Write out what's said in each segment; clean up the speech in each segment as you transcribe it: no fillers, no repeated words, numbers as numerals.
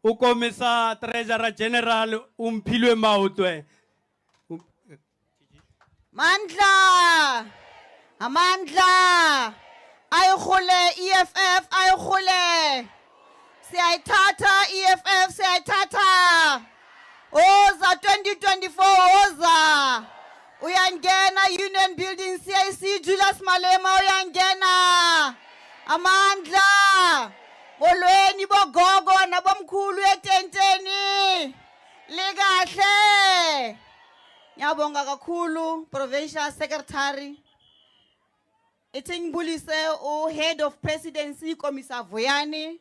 ukomisa Treasurer General Umpilwe Mautwe. Mandla! Amandla! Aykhule EFF aykhule. Siyayithatha EFF siyayithatha. Oza 2024 oza. Uyangena Union Building CIC Julius Malema uyangena. Amandla! Molweni bogogo nabomkhulu etenteni. Likahle. Ngiyabonga kakhulu Provincial Secretary. Ngibulise Head of Presidency Commissar Voyani,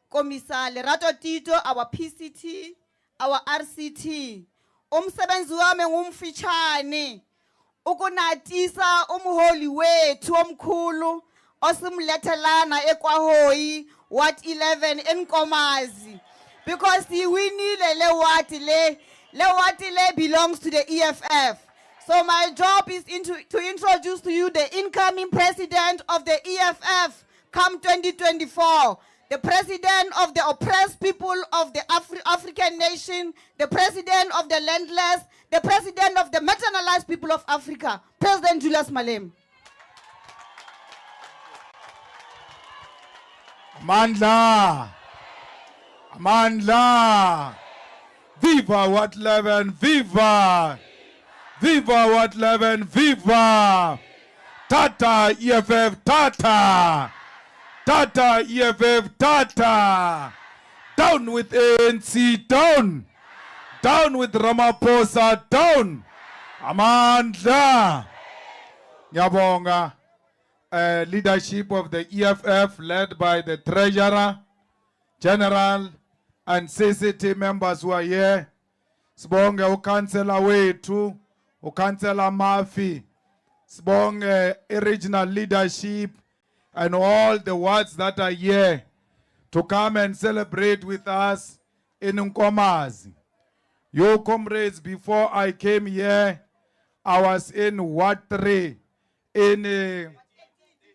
Commissar Lerato Tito, our PCT, our RCT. Umsebenzi wami ngumfitshane ukunatisa umholi wethu omkhulu osimlethelana eKwahoyi Ward 11 eNkomazi, because he winile le ward le belongs to the EFF. So my job is to introduce to you the incoming president of the EFF come 2024, the president of the oppressed people of the African nation, the president of the landless, the president of the marginalized people of Africa, President Julius Malema. Mandla! Mandla! Viva Ward 11, viva! Viva Ward 11, viva! Tata EFF, Tata! Tata EFF, Tata! Down with ANC, down! Down with Ramaphosa, down! Amandla! Ngiyabonga, leadership of the EFF led by the Treasurer General and CCT members who are here. Sibonge ukansela wethu, ukansela Mafi. Sibonge regional leadership and all the wards that are here to come and celebrate with us in Nkomazi. Your comrades, before I came here, I was in Ward 3, in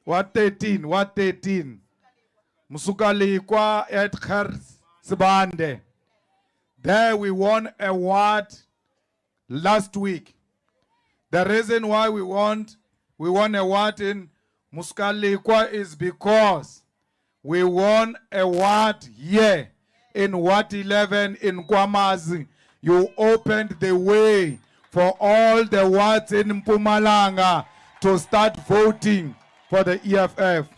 Ward 13. Musukalikwa at Sibande. There we won a award last week. The reason why we won a award in Musukalikwa is because we won a award here in Ward 11 in Nkomazi. You opened the way for all the wards in Mpumalanga to start voting for the EFF.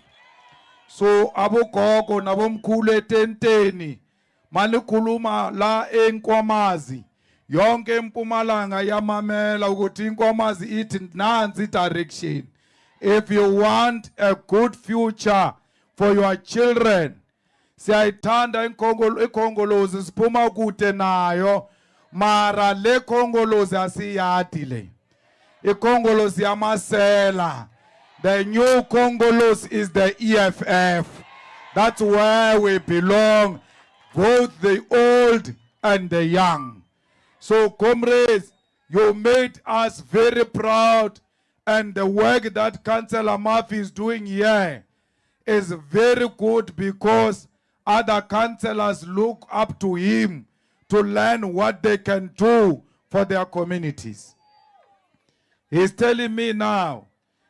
So abogogo nabomkhulu etenteni malikhuluma la eNkomazi yonke eMpumalanga yamamela ukuthi iNkomazi ithi nansi direction. If you want a good future for your children, siyayithanda ikhongolozi siphuma kude nayo, mara le khongolozi asiyadi le. Ikhongolozi yamasela. The new Congolese is the EFF. That's where we belong, both the old and the young. So, comrades, you made us very proud, and the work that Councillor Murphy is doing here is very good because other councillors look up to him to learn what they can do for their communities. He's telling me now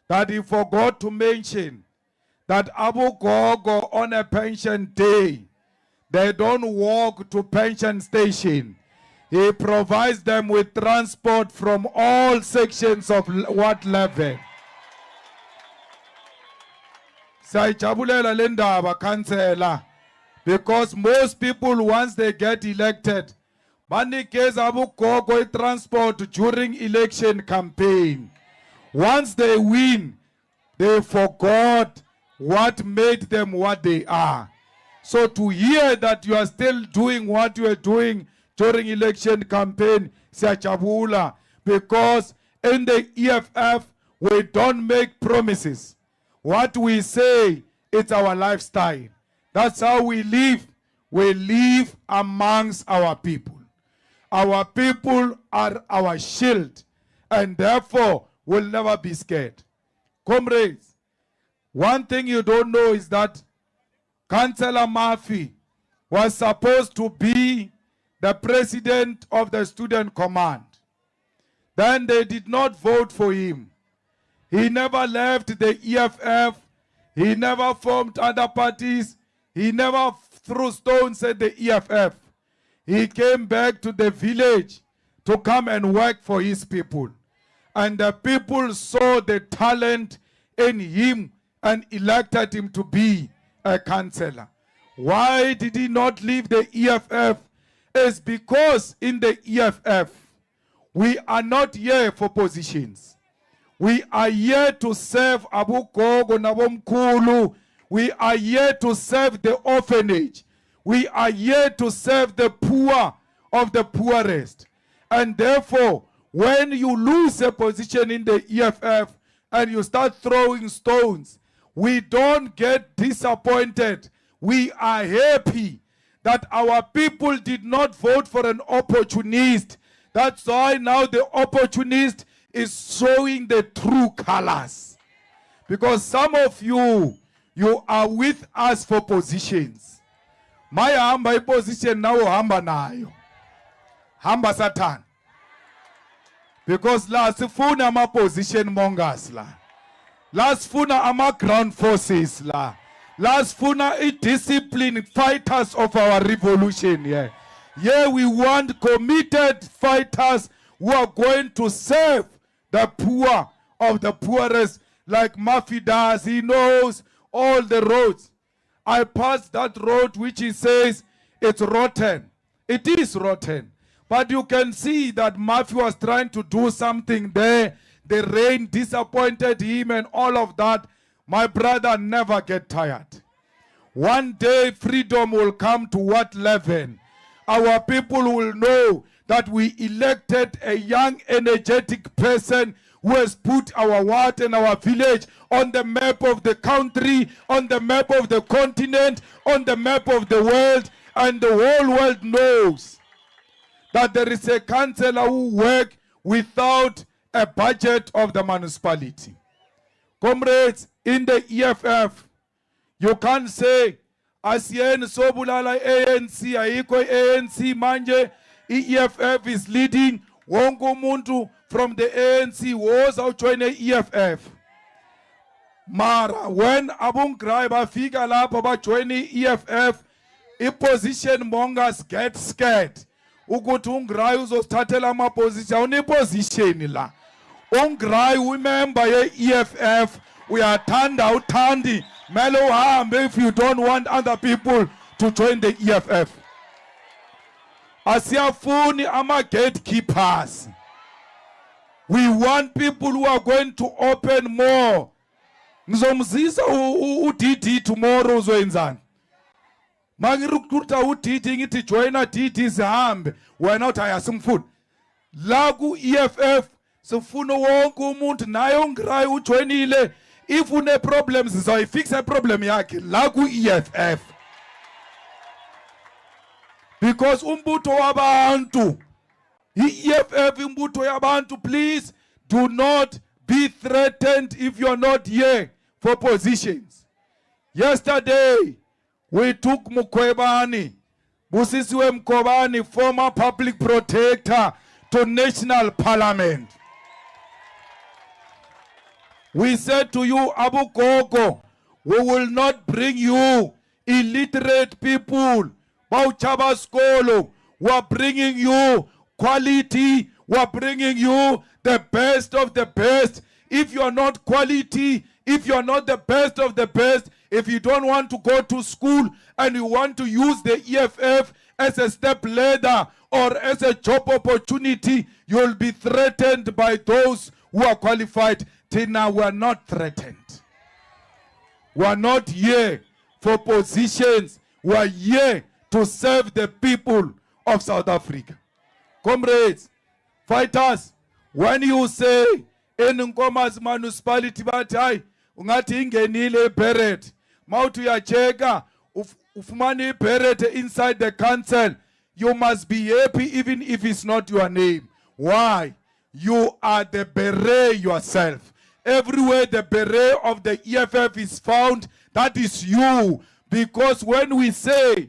that he forgot to mention that Abu Gogo on a pension day, they don't walk to pension station. He provides them with transport from all sections of Ward 11. Sayijabulela le ndaba councillor, because most people once they get elected, banikeza Abu Gogo transport during election campaign. Once they win, they forgot what made them what they are. So to hear that you are still doing what you are doing during election campaign, siyajabula, because in the EFF, we don't make promises. What we say, it's our lifestyle. That's how we live. We live amongst our people. Our people are our shield, and therefore, will never be scared. Comrades, one thing you don't know is that Councillor Murphy was supposed to be the president of the student command. Then they did not vote for him. He never left the EFF. He never formed other parties. He never threw stones at the EFF. He came back to the village to come and work for his people. And the people saw the talent in him and elected him to be a councillor. Why did he not leave the EFF? It's because in the EFF, we are not here for positions. We are here to serve Abu Gogo Nabomkulu. We are here to serve the orphanage. We are here to serve the poor of the poorest. And therefore, when you lose a position in the EFF and you start throwing stones, we don't get disappointed. We are happy that our people did not vote for an opportunist. That's why now the opportunist is showing the true colors. Because some of you are with us for positions. My hamba position now hamba nayo. Hamba Satan. Because last sifuna ama position mongers la. Last funa ama ground forces la. Last funa disciplined fighters of our revolution. Yeah. Yeah, we want committed fighters who are going to serve the poor of the poorest, like Murphy does. He knows all the roads. I passed that road which he says it's rotten. It is rotten. But you can see that Murphy was trying to do something there. The rain disappointed him and all of that. My brother, never get tired. One day freedom will come to what level? Our people will know that we elected a young, energetic person who has put our ward and our village on the map of the country, on the map of the continent, on the map of the world, and the whole world knows that there is a councillor who works without a budget of the municipality. Comrades, in the EFF, you can't say, Asien Sobulala ANC, Aiko ANC, Manje, EFF is leading, Wongo Muntu from the ANC was out joining EFF. Mara, when Abung Graiba figure up about joining EFF, opposition mongers get scared. Ugutung Grai so started ama position, position la. Ungrai, remember EFF, we are turned out tandy. Mellow harm if you don't want other people to join the EFF. Asiafuni ama gatekeepers. We want people who are going to open more. Ngizomzisa uDD tomorrow uzwenzani. Mangirukuta uDD ngithi joina DD sihambe wena uthi ayasimfuni. La ku EFF sifuna wonke umuntu naye ongrayi ujoinile. If une problems so fix a problem yakhe la ku EFF. Because umbuto wabantu, EFF umbuto yabantu, please do not be threatened if you're not here for positions. Yesterday, we took Mukwebani, Busisiwe Mkobani, former public protector, to National Parliament. We said to you, Abu Gogo, we will not bring you illiterate people. Bauchaba Skolo, we are bringing you quality, we are bringing you the best of the best. If you are not quality, if you are not the best of the best, if you don't want to go to school and you want to use the EFF as a step ladder or as a job opportunity, you'll be threatened by those who are qualified. Tina, we are not threatened. We are not here for positions. We are here to serve the people of South Africa. Comrades, fighters, when you say in Nkoma's municipality, but I, ungati ingenile beret, mautu ya cheka, ufumani beret inside the council, you must be happy even if it's not your name. Why? You are the beret yourself. Everywhere the beret of the EFF is found, that is you. Because when we say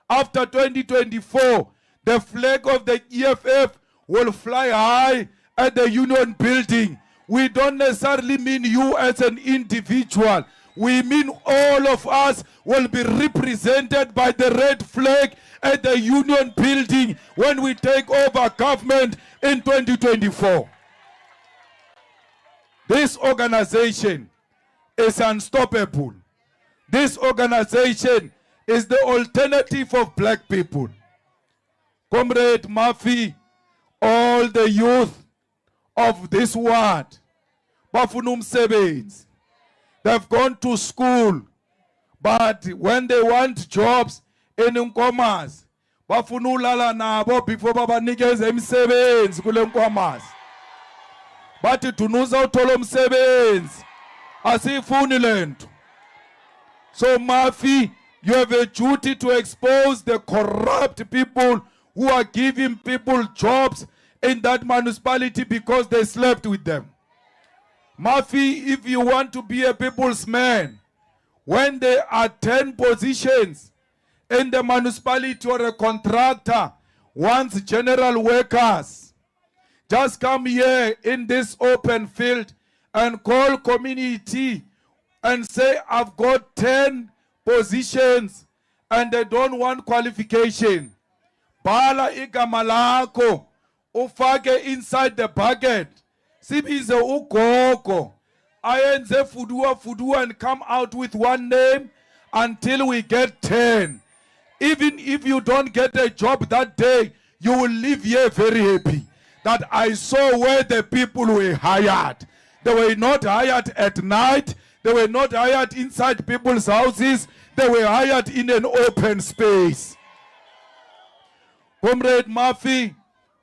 After 2024, the flag of the EFF will fly high at the Union Building. We don't necessarily mean you as an individual. We mean all of us will be represented by the red flag at the Union Building when we take over government in 2024. This organization is unstoppable. This organization is the alternative of black people. Comrade Murphy, all the youth of this ward, bafuna umsebenzi. They've gone to school, but when they want jobs in Nkomazi, bafuna ulala nabo before babanikeze imisebenzi kule Nkomazi. Bathi dunuza uthola umsebenzi, asifuni lento. So Murphy, you have a duty to expose the corrupt people who are giving people jobs in that municipality because they slept with them. Murphy, if you want to be a people's man, when there are 10 positions in the municipality or a contractor wants general workers, just come here in this open field and call community and say, I've got 10 positions and they don't want qualification. Bala igama lakho, ufake inside the bucket. Sibize ugogo, ayenze fudua and come out with one name until we get 10. Even if you don't get a job that day, you will leave here very happy that I saw where the people were hired. They were not hired at night. They were not hired inside people's houses. They were hired in an open space. Comrade Murphy,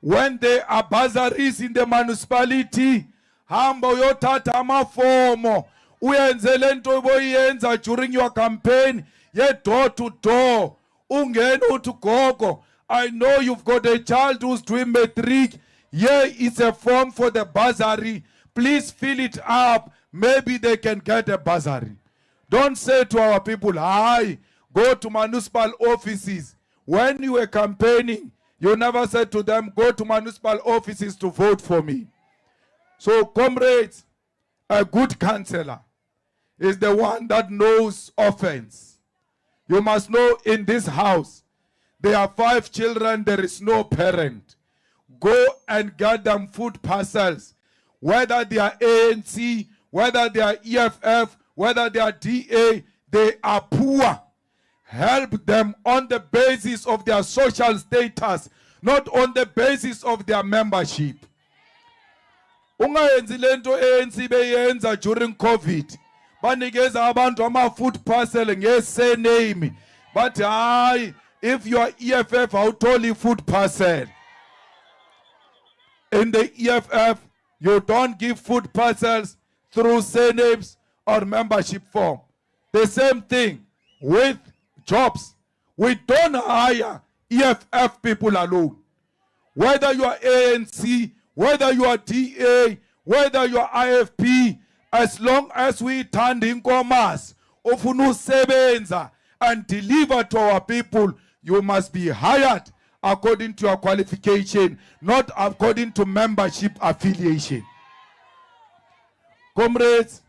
when there are bursaries in the municipality, hamba uyothatha amafomo uyenzele into oboyenza during your campaign ye door to door. Ungena uthi gogo, I know you've got a child who's doing matric. Here is a form for the bursary. Please fill it up. Maybe they can get a bursary. Don't say to our people, hi, go to municipal offices. When you were campaigning, you never said to them, go to municipal offices to vote for me. So, comrades, a good councillor is the one that knows offense. You must know in this house, there are 5 children, there is no parent. Go and get them food parcels, whether they are ANC, whether they are EFF, whether they are DA, they are poor. Help them on the basis of their social status, not on the basis of their membership. Ungayenzi lento ANC beyenza during COVID. Banikeza abantu ama food parcel nge-surname. But if you are EFF, awutholi food parcel. In the EFF, you don't give food parcels through surnames or membership form. The same thing with jobs. We don't hire EFF people alone. Whether you are ANC, whether you are DA, whether you are IFP, as long as we turn in commerce, ufuna usebenza and deliver to our people, you must be hired according to your qualification, not according to membership affiliation. Comrades,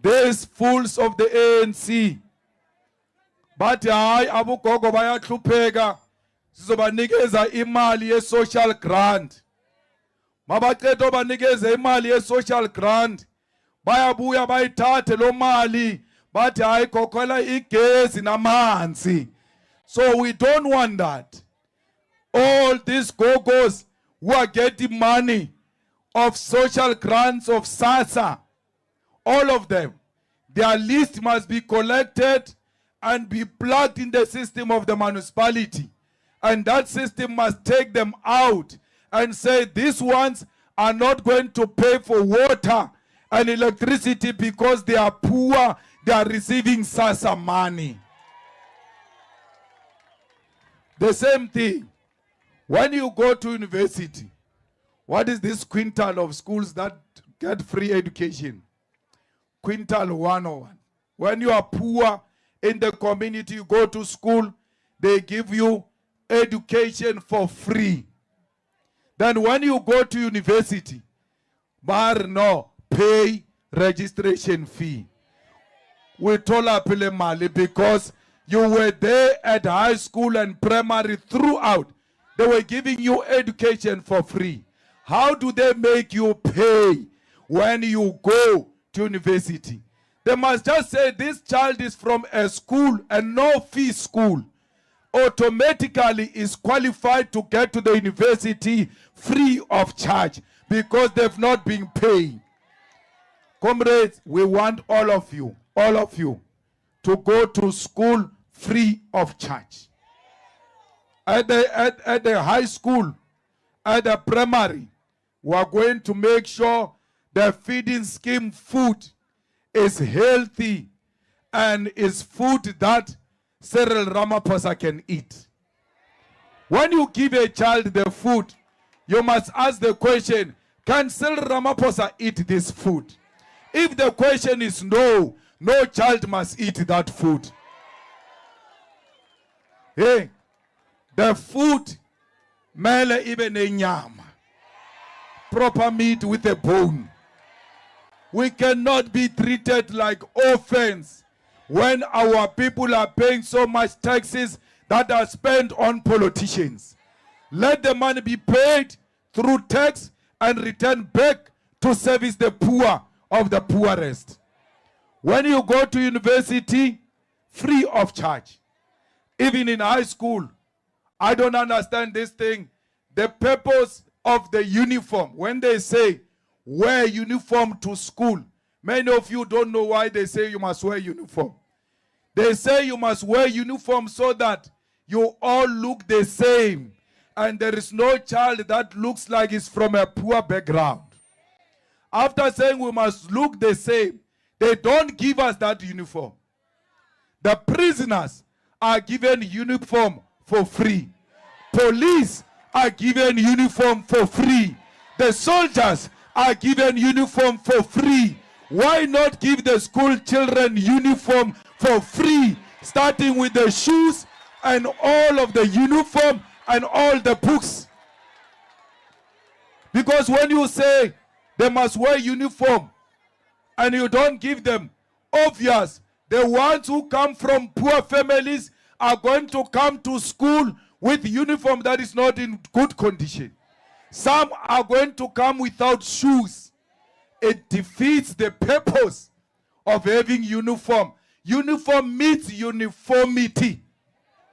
these fools of the ANC, but abugogo bayahlupheka sizobanikeza imali ye-social grant. Mabaqeda banikeze imali ye-social grant, bayabuya bayithathe lo mali bathi hayi kokhela igezi namanzi. So we don't want that. All these gogos who are getting money of social grants of SASSA, all of them, their list must be collected and be plugged in the system of the municipality. And that system must take them out and say these ones are not going to pay for water and electricity because they are poor, they are receiving SASSA money. The same thing, when you go to university, what is this quintal of schools that get free education? Quintal 101. When you are poor in the community, you go to school, they give you education for free. Then when you go to university, bar no, pay registration fee. We told Apile Mali because you were there at high school and primary throughout. They were giving you education for free. How do they make you pay when you go to university? They must just say this child is from a school, a no-fee school. Automatically is qualified to get to the university free of charge because they've not been paying. Comrades, we want all of you to go to school free of charge. At the high school, at the primary, we are going to make sure the feeding scheme food is healthy and is food that Cyril Ramaphosa can eat. When you give a child the food, you must ask the question, can Cyril Ramaphosa eat this food? If the question is no, no child must eat that food. Hey, the food, mele ibe nenyama, proper meat with a bone. We cannot be treated like orphans when our people are paying so much taxes that are spent on politicians. Let the money be paid through tax and returned back to service the poor of the poorest. When you go to university, free of charge. Even in high school, I don't understand this thing. The purpose of the uniform, when they say wear uniform to school, many of you don't know why they say you must wear uniform. They say you must wear uniform so that you all look the same. And there is no child that looks like he's from a poor background. After saying we must look the same, they don't give us that uniform. The prisoners are given uniform for free. Police are given uniform for free. The soldiers are given uniform for free. Why not give the school children uniform for free, starting with the shoes and all of the uniform and all the books? Because when you say they must wear uniform and you don't give them, obvious, the ones who come from poor families are going to come to school with uniform that is not in good condition. Some are going to come without shoes. It defeats the purpose of having uniform. Uniform means uniformity.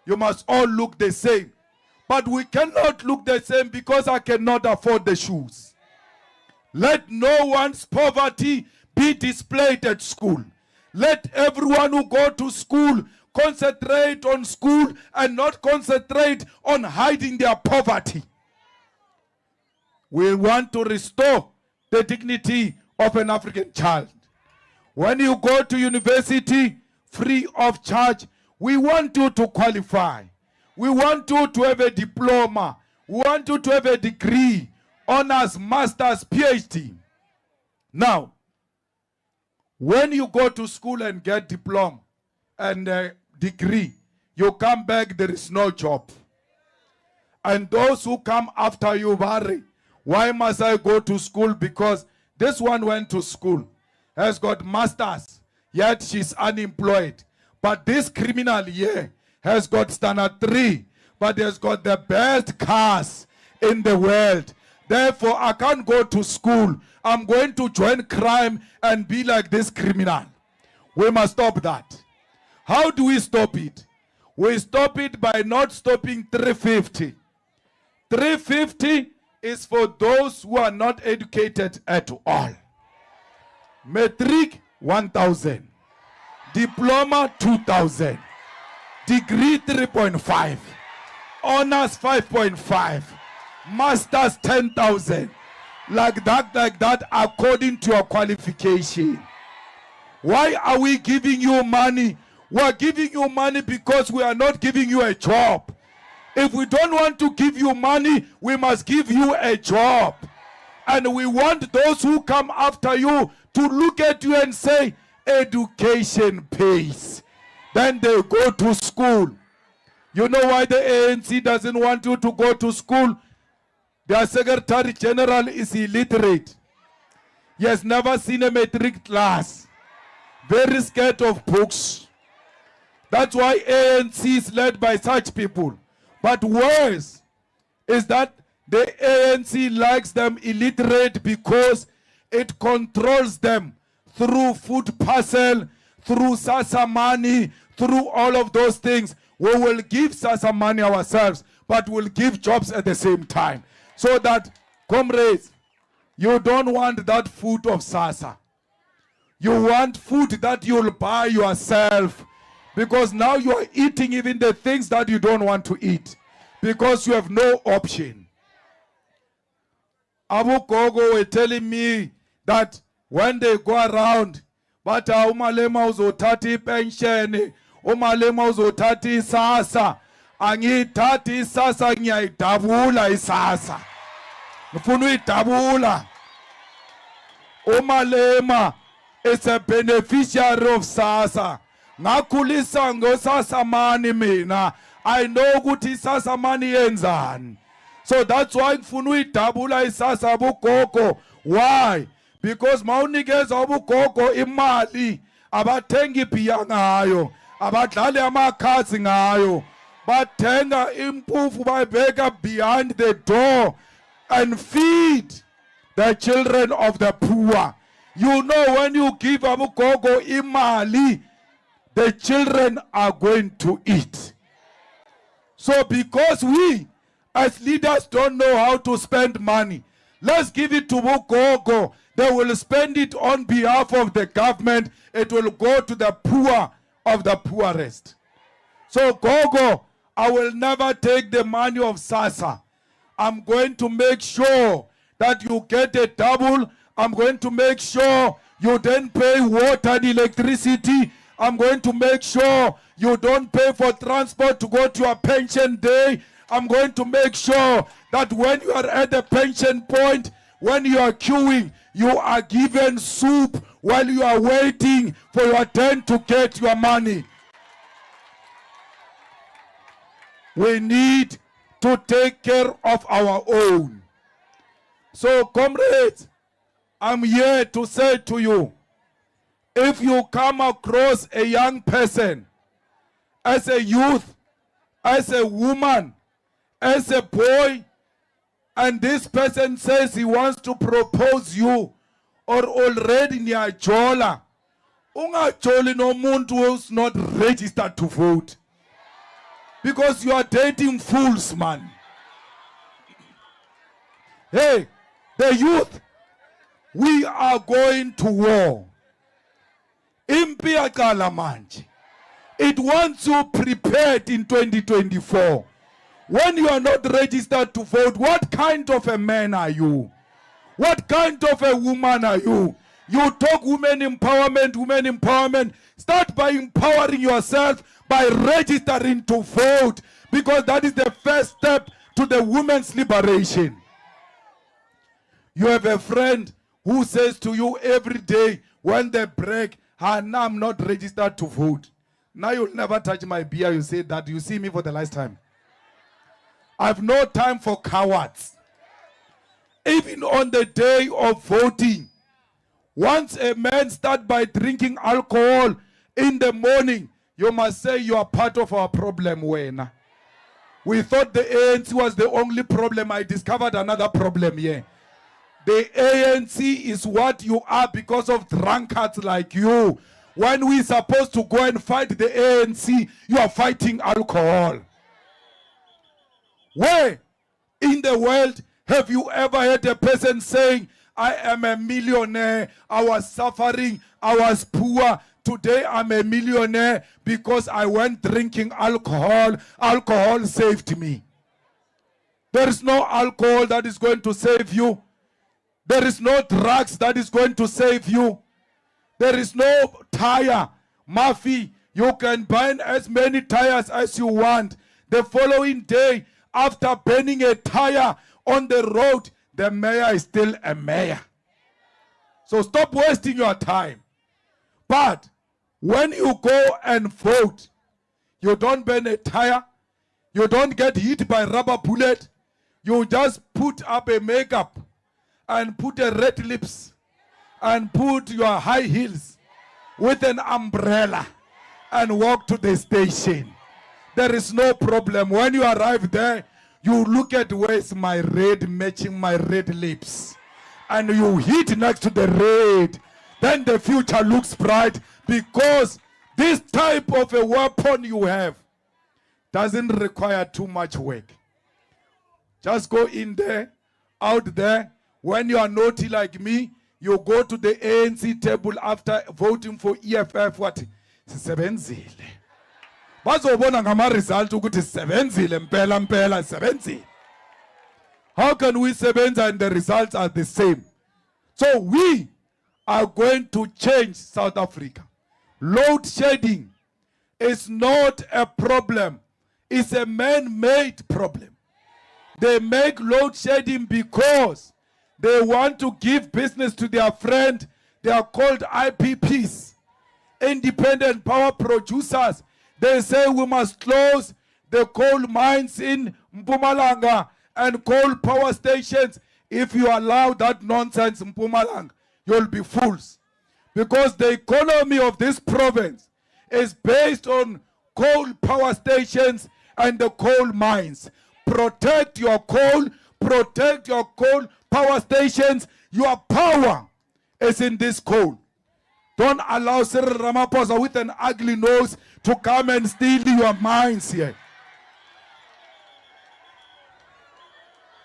You must all look the same. But we cannot look the same because I cannot afford the shoes. Let no one's poverty be displayed at school. Let everyone who go to school concentrate on school and not concentrate on hiding their poverty. We want to restore the dignity of an African child. When you go to university free of charge, we want you to qualify. We want you to have a diploma. We want you to have a degree, honors, masters, PhD. Now, when you go to school and get diploma and a degree, you come back, there is no job. And those who come after you worry, why must I go to school? Because this one went to school, has got masters, yet she's unemployed. But this criminal here has got standard 3, but has got the best cars in the world. Therefore, I can't go to school. I'm going to join crime and be like this criminal. We must stop that. How do we stop it? We stop it by not stopping 350. 350 is for those who are not educated at all. Matric, 1,000. Diploma, 2,000. Degree, 3.5. Honors, 5.5. Masters, 10,000. Like that, according to your qualification. Why are we giving you money? We are giving you money because we are not giving you a job. If we don't want to give you money, we must give you a job. And we want those who come after you to look at you and say, education pays. Then they go to school. You know why the ANC doesn't want you to go to school? Their Secretary General is illiterate. He has never seen a matric class. Very scared of books. That's why ANC is led by such people. But worse is that the ANC likes them illiterate because it controls them through food parcel, through SASSA money, through all of those things. We will give SASSA money ourselves, but we'll give jobs at the same time. So that, comrades, you don't want that food of SASSA. You want food that you'll buy yourself. Because now you are eating even the things that you don't want to eat. Because you have no option. Abu Gogo were telling me that when they go around, but umalema uzotati pension, umalema uzotati SASSA, angitati SASSA ngiyayidabula isasa. Ngifuna uyidabula. Umalema is a beneficiary of SASSA. Ngakhulisa ngosasa mani mina. I know ukuthi SASSA mani yenzani. So that's why ngifuna uyidabula isasa abugogo. Why? Because mawunikeza abugogo imali abathengi ibhiya ngayo, abadlali amakhazi ngayo, bathenga impuphu bayibeka behind the door and feed the children of the poor. You know, when you give abugogo imali, the children are going to eat. So because we as leaders don't know how to spend money, let's give it to Bugogo. They will spend it on behalf of the government. It will go to the poor of the poorest. So Gogo, I will never take the money of SASSA. I'm going to make sure that you get a double. I'm going to make sure you don't pay water and electricity. I'm going to make sure you don't pay for transport to go to your pension day. I'm going to make sure that when you are at the pension point, when you are queuing, you are given soup while you are waiting for your turn to get your money. We need to take care of our own. So, comrades, I'm here to say to you, if you come across a young person, as a youth, as a woman, as a boy, and this person says he wants to propose you, or already niyajola, ungajoli nomuntu who's not registered to vote. Because you are dating fools, man. Hey, the youth, we are going to war. Impi yaqala manje. It wants you prepared in 2024. When you are not registered to vote, what kind of a man are you? What kind of a woman are you? You talk women empowerment, women empowerment. Start by empowering yourself by registering to vote, because that is the first step to the women's liberation. You have a friend who says to you every day when they break, now I'm not registered to vote. Now you'll never touch my beer. You say that. You see me for the last time. I have no time for cowards. Even on the day of voting, once a man starts by drinking alcohol in the morning, you must say you are part of our problem. When we thought the ANC was the only problem, I discovered another problem here. The ANC is what you are because of drunkards like you. When we're supposed to go and fight the ANC, you are fighting alcohol. Where in the world have you ever heard a person saying, I am a millionaire, I was suffering, I was poor, today I'm a millionaire because I went drinking alcohol, alcohol saved me. There is no alcohol that is going to save you. There is no drugs that is going to save you. There is no tire. Murphy, you can burn as many tires as you want. The following day, after burning a tire on the road, the mayor is still a mayor. So stop wasting your time. But when you go and vote, you don't burn a tire, You don't get hit by rubber bullet. You just put up a makeup and put a red lips and put your high heels with an umbrella and walk to the station. There is no problem. When you arrive there, you look at where's my red matching my red lips. And you hit next to the red. Then the future looks bright, because this type of a weapon you have doesn't require too much work. Just go in there, out there. When you are naughty like me, you go to the ANC table after voting for EFF. What? Sisebenzile. Bazobona ngama result ukuthi sisebenzile mpela sisebenzile. How can we sebenza and the results are the same? So we are going to change South Africa. Load shedding is not a problem. It's a man-made problem. They make load shedding because they want to give business to their friend. They are called IPPs, independent power producers. They say we must close the coal mines in Mpumalanga and coal power stations. If you allow that nonsense in Mpumalanga, you'll be fools. Because the economy of this province is based on coal power stations and the coal mines. Protect your coal power stations. Your power is in this coal. Don't allow Cyril Ramaphosa with an ugly nose to come and steal your minds here.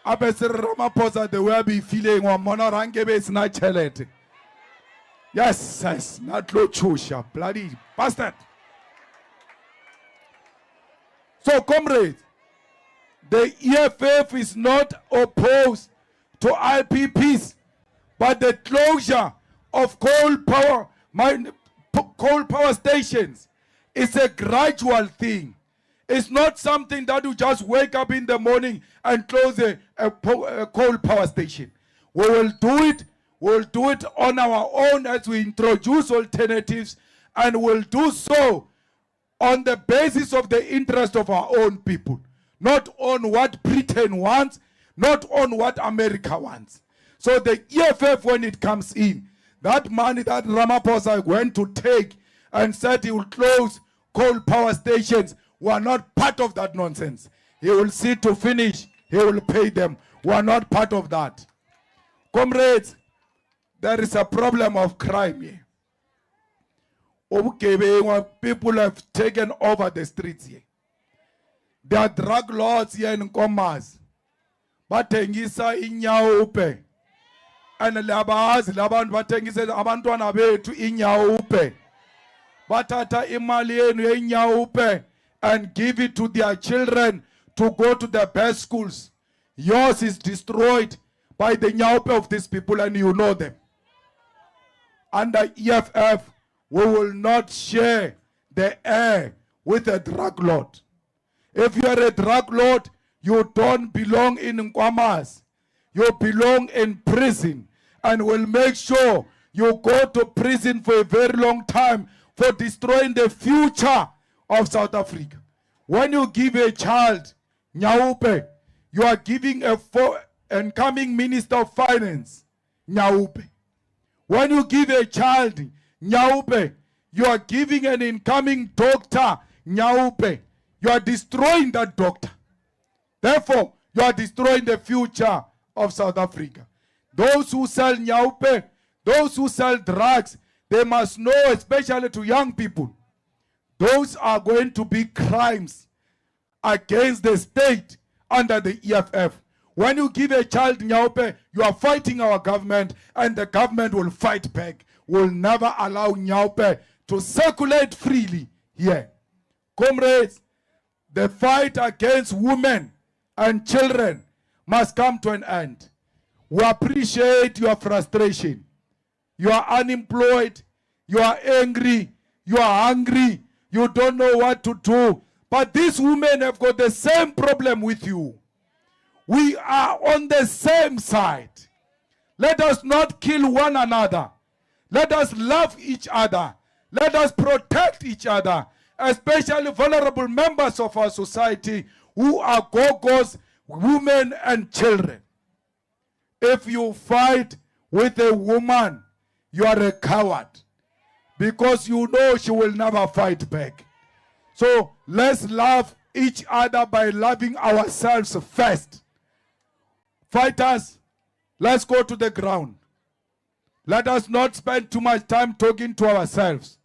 Abe Cyril Ramaphosa, the way be feeling one monorangebe is not challenge. Yes, not lo chusha, bloody bastard. So, comrades, the EFF is not opposed to IPPs, but the closure of coal power stations is a gradual thing. It's not something that you just wake up in the morning and close a coal power station. We will do it. We'll do it on our own as we introduce alternatives, and we'll do so on the basis of the interest of our own people. Not on what Britain wants, not on what America wants. So the EFF, when it comes in, that money that Ramaphosa went to take and said he will close coal power stations, we are not part of that nonsense. He will see to finish, he will pay them. We are not part of that. Comrades, there is a problem of crime here. People have taken over the streets here. There are drug lords here in Nkomazi. Bathengisa inyawupe. And labazi labantu bathengisa abantwana bethu inyawupe. Bathatha imali yenu yenyawupe and give it to their children to go to the best schools. Yours is destroyed by the nyawupe of these people, and you know them. Under EFF, we will not share the air with a drug lord. If you are a drug lord, you don't belong in Nkomazi. You belong in prison, and we'll make sure you go to prison for a very long time for destroying the future of South Africa. When you give a child nyawupe, you are giving a incoming Minister of Finance nyawupe. When you give a child nyawupe, you are giving an incoming doctor nyawupe. You are destroying that doctor. Therefore, you are destroying the future of South Africa. Those who sell nyawupe, those who sell drugs, they must know, especially to young people, those are going to be crimes against the state under the EFF. When you give a child nyawupe, you are fighting our government, and the government will fight back. Will never allow nyawupe to circulate freely here. Comrades, the fight against women and children must come to an end. We appreciate your frustration. You are unemployed, you are angry, you are hungry, you don't know what to do. But these women have got the same problem with you. We are on the same side. Let us not kill one another. Let us love each other. Let us protect each other, especially vulnerable members of our society who are gogos, women and children. If you fight with a woman, you are a coward, because you know she will never fight back. So let's love each other by loving ourselves first. Fighters, let's go to the ground. Let us not spend too much time talking to ourselves.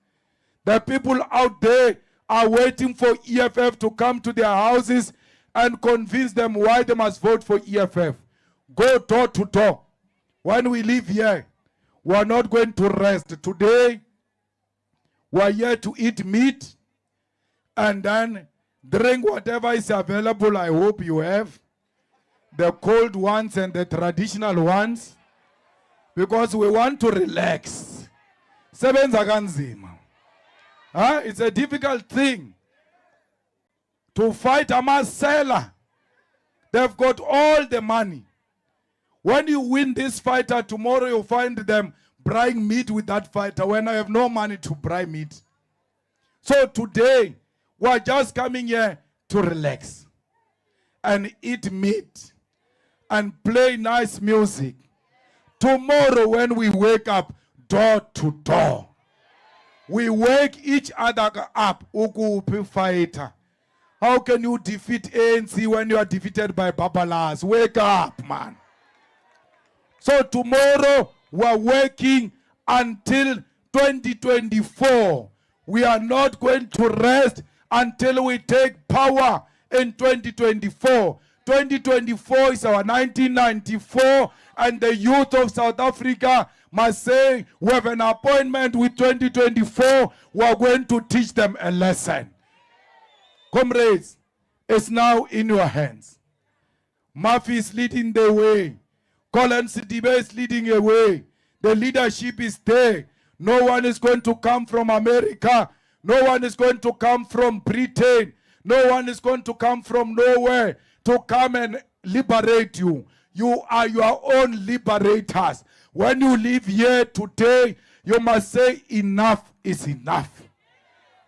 The people out there are waiting for EFF to come to their houses and convince them why they must vote for EFF. Go door to door. When we leave here, we are not going to rest. Today, we are here to eat meat and then drink whatever is available. I hope you have the cold ones and the traditional ones, because we want to relax. Sebenza kanzima. It's a difficult thing to fight a Marcella. They've got all the money. When you win this fighter, tomorrow you'll find them buying meat with that fighter when I have no money to buy meat. So today, we're just coming here to relax and eat meat and play nice music. Tomorrow when we wake up, door to door, we wake each other up. Ukupi fighter. How can you defeat ANC when you are defeated by Babalas? Wake up, man. So tomorrow we're working until 2024. We are not going to rest until we take power in 2024. 2024 is our 1994, and the youth of South Africa must say, we have an appointment with 2024. We are going to teach them a lesson. Comrades, it's now in your hands. Murphy is leading the way. Colin Sidibe is leading the way. The leadership is there. No one is going to come from America. No one is going to come from Britain. No one is going to come from nowhere to come and liberate you. You are your own liberators. When you live here today, you must say enough is enough.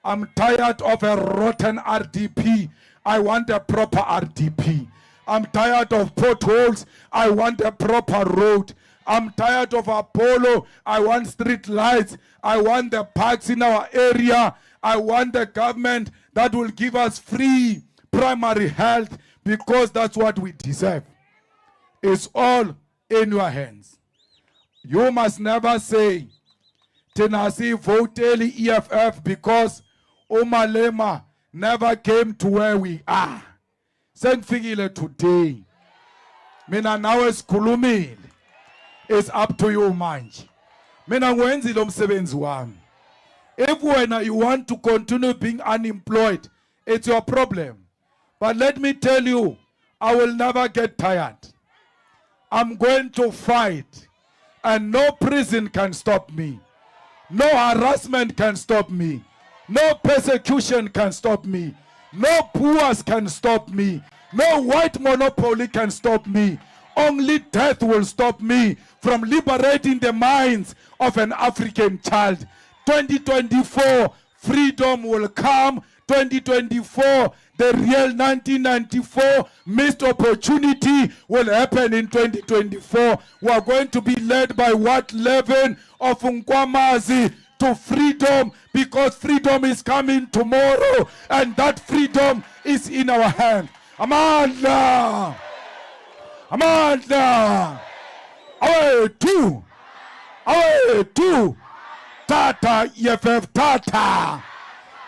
I'm tired of a rotten RDP. I want a proper RDP. I'm tired of potholes. I want a proper road. I'm tired of Apollo. I want street lights. I want the parks in our area. I want the government that will give us free primary health, because that's what we deserve. It's all in your hands. You must never say, Tenasi voted EFF because Umalema never came to where we are. Sengifikile today. Mina nawe sikhulumile. It's up to you manje. Mina ngwenzile umsebenzi wami. If when you want to continue being unemployed, it's your problem. But let me tell you, I will never get tired. I'm going to fight, and no prison can stop me. No harassment can stop me. No persecution can stop me. No PUAs can stop me. No white monopoly can stop me. Only death will stop me from liberating the minds of an African child. 2024, freedom will come. 2024, the real 1994 missed opportunity will happen in 2024. We are going to be led by what Levin of Nkwamazi to freedom, because freedom is coming tomorrow, and that freedom is in our hand. Amanda! Amanda! Away two! Away two! Tata EFF Tata!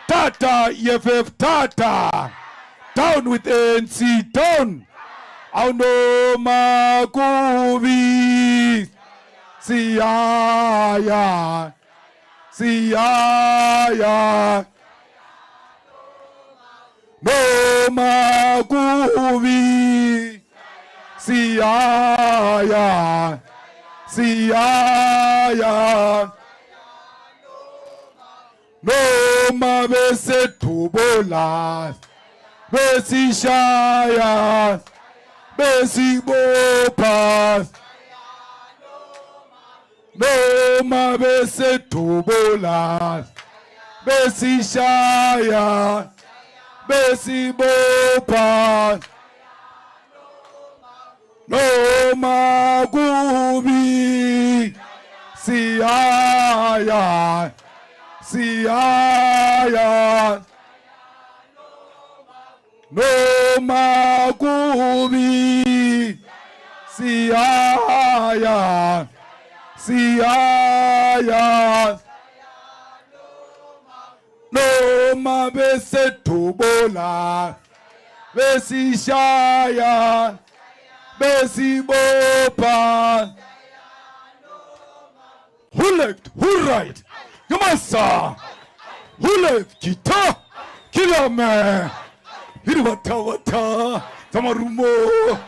Tata EFF Tata! Down with ANC, down! Auno Makuvi! Siyaya! Siyaya! No Makuvi! Siyaya! Siyaya! No mabese tubola, besi shaya, besi bopa. No mabese tubola, besi shaya, besibopha noma kubi siyaya siyaya noma kubi siyaya siyaya noma besedubola besishaya besibopha. Who left? Who right? Yamasa. Who left? Kita. Kilame. Hirwata wata. Samarumo.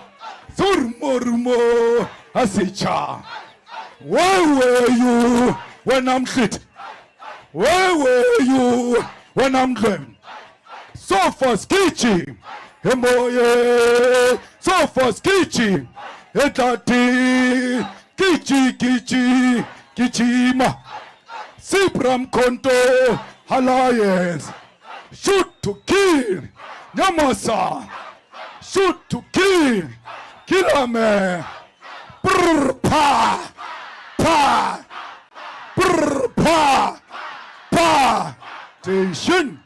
Rumo. Asicha. Where were you when I'm lit? Where were you when I'm driven? Sofa skichi. Emoye. Sofa skichi. Etati. Kichi. Kichima. Sipram Konto. Alliance. Shoot to kill. Nyamasa. Shoot to kill. Kilame. Brr pa. Pa. Brr pa. Pa. Tension.